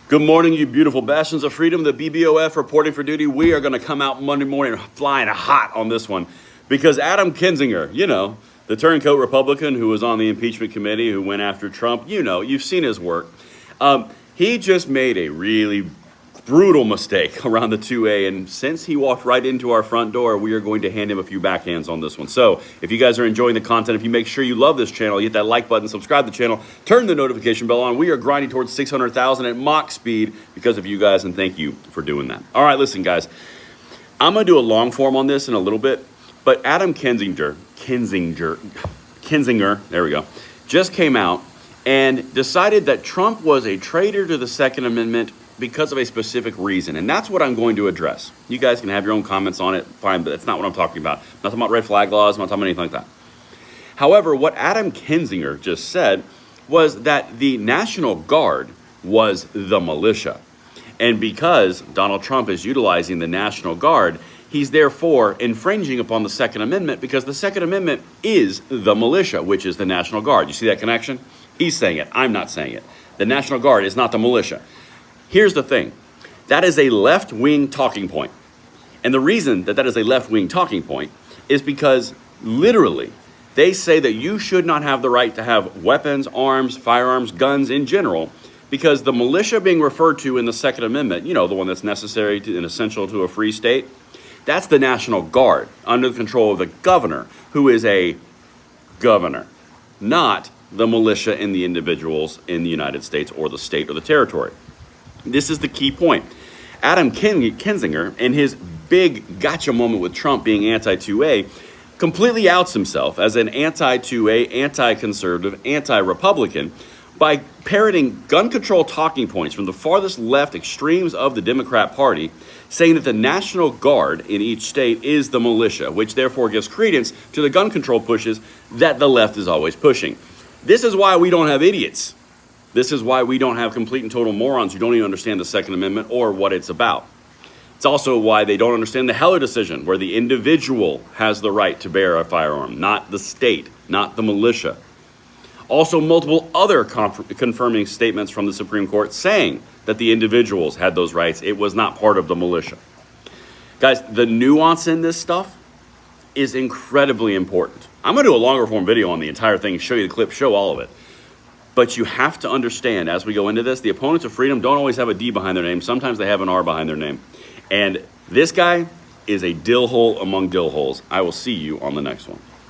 Good morning, you beautiful bastions of freedom. The BBOF reporting for duty. We are going to come out Monday morning flying hot on this one because Adam Kinzinger, the turncoat Republican who was on the impeachment committee, who went after Trump, you've seen his work. He just made a really brutal mistake around the 2A, and since he walked right into our front door, we are going to hand him a few backhands on this one. So if you guys are enjoying the content, if you make sure you love this channel, hit that like button, subscribe to the channel, turn the notification bell on. We are grinding towards 600,000 at Mach speed because of you guys, and thank you for doing that. All right, listen, guys, I'm going to do a long form on this in a little bit, but Adam Kinzinger, there we go, just came out and decided that Trump was a traitor to the Second Amendment because of a specific reason. And that's what I'm going to address. You guys can have your own comments on it, fine, but that's not what I'm talking about. I'm not talking about red flag laws, I'm not talking about anything like that. However, what Adam Kinzinger just said was that the National Guard was the militia. And because Donald Trump is utilizing the National Guard, he's therefore infringing upon the Second Amendment because the Second Amendment is the militia, which is the National Guard. You see that connection? He's saying it, I'm not saying it. The National Guard is not the militia. Here's the thing, that is a left-wing talking point. And the reason that is a left-wing talking point is because literally they say that you should not have the right to have weapons, arms, firearms, guns in general, because the militia being referred to in the Second Amendment, the one that's necessary and essential to a free state, that's the National Guard under the control of the governor, who is a governor, not the militia and the individuals in the United States or the state or the territory. This is the key point. Adam Kinzinger, in his big gotcha moment with Trump being anti-2A, completely outs himself as an anti-2A, anti-conservative, anti-Republican by parroting gun control talking points from the farthest left extremes of the Democrat Party, saying that the National Guard in each state is the militia, which therefore gives credence to the gun control pushes that the left is always pushing. This is why we don't have idiots. This is why we don't have complete and total morons who don't even understand the Second Amendment or what it's about. It's also why they don't understand the Heller decision, where the individual has the right to bear a firearm, not the state, not the militia. Also, multiple other confirming statements from the Supreme Court saying that the individuals had those rights. It was not part of the militia. Guys, the nuance in this stuff is incredibly important. I'm going to do a longer form video on the entire thing, show you the clip, show all of it. But you have to understand, as we go into this, the opponents of freedom don't always have a D behind their name. Sometimes they have an R behind their name. And this guy is a dill hole among dill holes. I will see you on the next one.